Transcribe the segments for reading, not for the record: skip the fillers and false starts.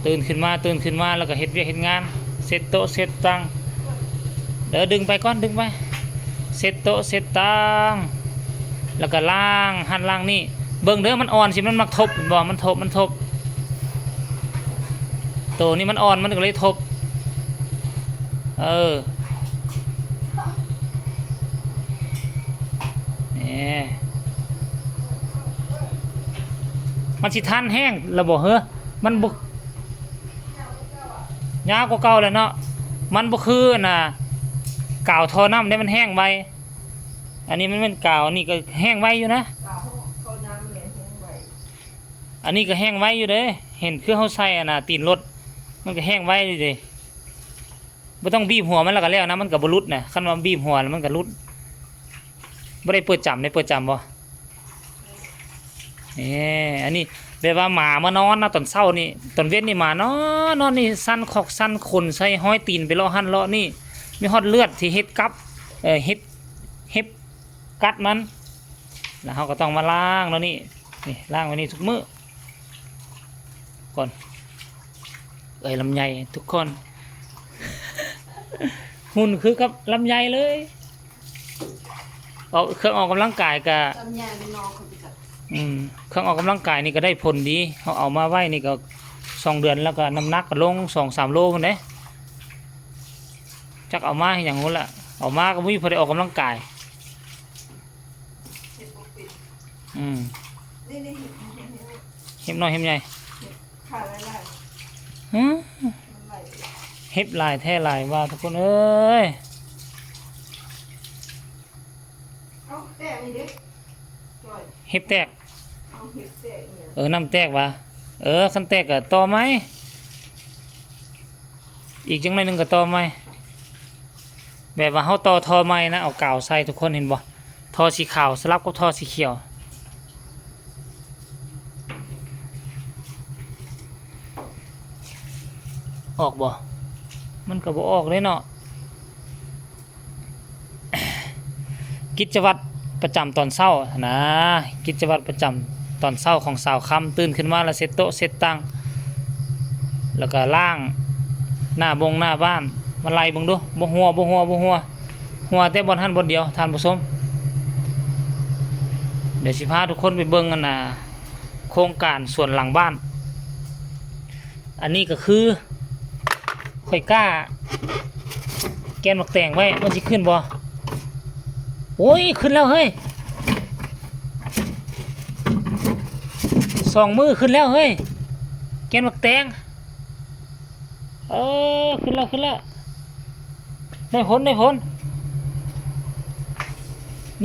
ตื่นขึ้นมาแล้วก็เฮ็ดเวียกเฮ็ดงานเซตโต๊ะเซตตังเดี๋ยวดึงไปก่อนดึงไปเซตโต๊ะเซตตังแล้วก็ล้างหั่นล้างนี่เบิ่งเด้อมันอ่อนสิมันมักทบบ่มันทบตัวนี้มันอ่อนมันก็เลยทบนี่มันสิทันแห้งแล้วบ่เฮ้อมันบ่ยาวกว่าเก่าแล้วเนาะมันบ่คือน่ะกาวทอน้ำได้มันแห้งไวอันนี้มันเป็นกาวนี่ก็แห้งไวอยู่นะอันนี้ก็แห้งไวอยู่เด้เห็นคือเขาใส่น่ะตีนรถมันก็แห้งไวอยู่เด้บ่ต้องบีบหัวมันแล้วก็แล้วนะมันก็บ่รุดน่ะคันว่าบีบหัวแล้วมันก็รุดบ่ได้เปิดจำได้เปิดจำบ่อันนี้แบบว่าหมามานอนนะตอนเช้านี่ตอนเว้นนี่หมานอนนี่สั้นขอกสั้นขนใส่ห้อยตีนไปเลาะหั่นเลาะนี่มีฮอดเลือดที่เฮ็ดกับเฮ็ดกัดมันแล้วเราก็ต้องมาล้างแล้วนี่ล้างไว้นี่ทุกมื้อก่อนลำไยทุกคนหุ่นคือกับลำไยเลยเอาเครื่องออกกำลังกายกับลำไยมันนอนเครื่องออกกำลังกายนี่ก็ได้ผลดีเขาเอามาไว้นี่ก็2 เดือนแล้วก็น้ำหนักก็ลง2-3 โลมันเด้จักเอามาอย่างงู้นละเอามาก็ไม่พอได้ออกกำลังกายเห็บน้อยเห็บใหญ่เห็บลายแท้ลายว่าทุกคนเอ้ยเห็บแตกน้ำแตกวะคันแตกก็ต่อไหมอีกจังไรนึงก็ต่อไหมแบบว่าเขาต่อทอไหมนะเอากาวใส่ทุกคนเห็นบ่ทอสีขาวสลับกับทอสีเขียวออกบ่มันก็บ่ออกเลยเนาะกิจวัตรประจำตอนเช้านะกิจวัตรประจำตอนเช้าของสาวค่ำตื่นขึ้นมาแล้วเซ็ตโต๊ะเซ็ตตังแล้วก็ล้างหน้าบ้านมาไล่เบิ่งดูบ่หัวแต่บ่ทันบ่เดียวท่านผู้ชมเดี๋ยวสิพาทุกคนไปเบิ่งกันนะโครงการส่วนหลังบ้านอันนี้ก็คือข่อยกล้าแกนหมักแต่งไว้มันสิขึ้นบ่โอ้ยขึ้นแล้วเฮ้ย2 มือขึ้นแล้วเฮ้ยแกนหมักแต่งขึ้นแล้วได้ผล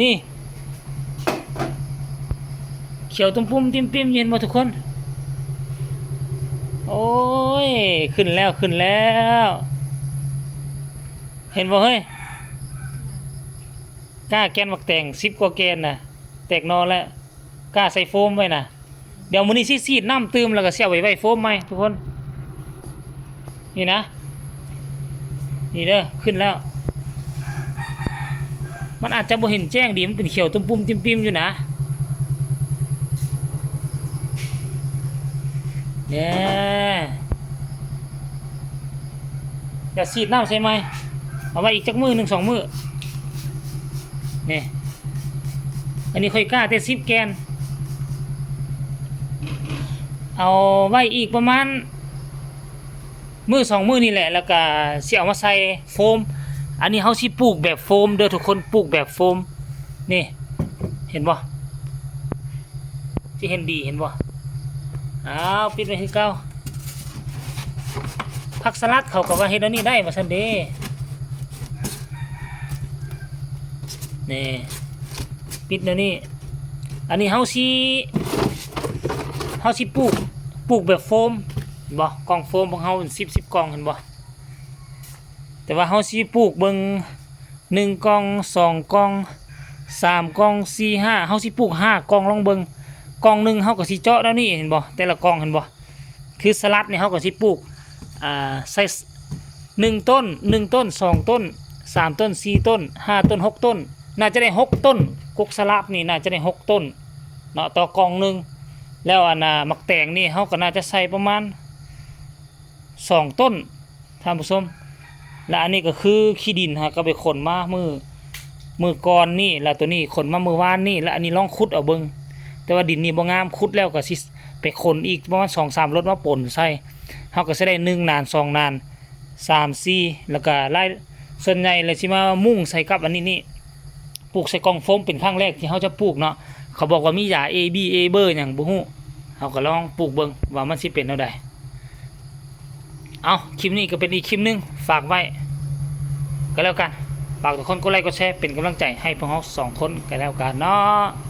นี่เขียวตุ้มปุ่มติมปิมเย็นหมดทุกคนโอ้ยขึ้นแล้วเห็นบ่เฮ้ยกล้าแกนหมักแต่ง10 กว่าแกนน่ะแตกนอแล้วกล้าใส่โฟมไว้น่ะเดี๋ยวมื้อนี้ซีดน้ำตื้มแล้วก็เสียไว้โฟมใหม่ทุกคนนี่นะนี่เด้อขึ้นแล้วมันอาจจะบ่เห็นแจ้งดีมันเป็นเขียวตุ้มปุ่มติมปิมอยู่นะเนี่ยอย่าซีดน้ำใช่ไหมเอาไว้อีกจักมือ1-2 มือนี่อันนี้ค่อยกล้าแต่10 แกนเอาไว้อีกประมาณ2 มือนี่แหละแล้วก็สิเอามาใส่โฟมอันนี้เขาสิปลูกแบบโฟมเด้อทุกคนปลูกแบบโฟมนี่เห็นบ่ที่เห็นดีเห็นบ่ปิดไว้คือเก่าผักสลัดเขาก็ว่าเฮ็ดอันนี้ได้ว่าซั่นเด้นี่ปิดเดี๋ยวนี้อันนี้เฮาสิปลูกแบบโฟมบ่กล่องโฟมของเฮาเป็น10 กล่องเห็นบ่แต่ว่าเฮาสิปลูกเบิ่ง1 กล่อง2 กล่อง3 กล่อง4 5เฮาสิปลูก5 กล่องลองเบิ่งกล่องนึงเฮาก็สิเจาะแล้วนี่เห็นบ่แต่ละกล่องเห็นบ่คือสลัดนี่เฮาก็สิปลูกใส่1 ต้น2 ต้น3 ต้น4 ต้น5 ต้น6 ต้นน่าจะได้6 ต้นกุกสลัดนี่น่าจะได้6 ต้นเนาะต่อกล่องนึงแล้วมักแตงนี่เฮาก็น่าจะใส่ประมาณ 2ต้นท่านผู้ชมและอันนี้ก็คือขี้ดินฮะก็ไปขนมามือก่อนนี่แล้วตัวนี้ขนมามือวานนี่แล้วอันนี้ลองขุดเอาเบิ่งแต่ว่าดินนี่บ่งามขุดแล้วก็สิไปขนอีกประมาณ 2-3 รถมาป่นใส่เฮาก็สิได้1นาน2นาน3 4แล้วก็ไล่ส่วนใหญ่เลยสิมามุ่งใส่กับอันนี้นี่ปลูกใส่กล่องโฟมเป็นครั้งแรกที่เฮาจะปลูกเนาะเขาบอกว่ามียา Aเบอร์หยังบ่ฮู้เฮาก็ลองปลูกเบิ่งว่ามันสิเป็นแนวใดเอาคลิปนี้ก็เป็นอีกคลิปนึงฝากไว้ก็แล้วกันฝากทุกคนกดไลค์กดแชร์เป็นกำลังใจให้พวกเรา2คนก็แล้วกันเนาะ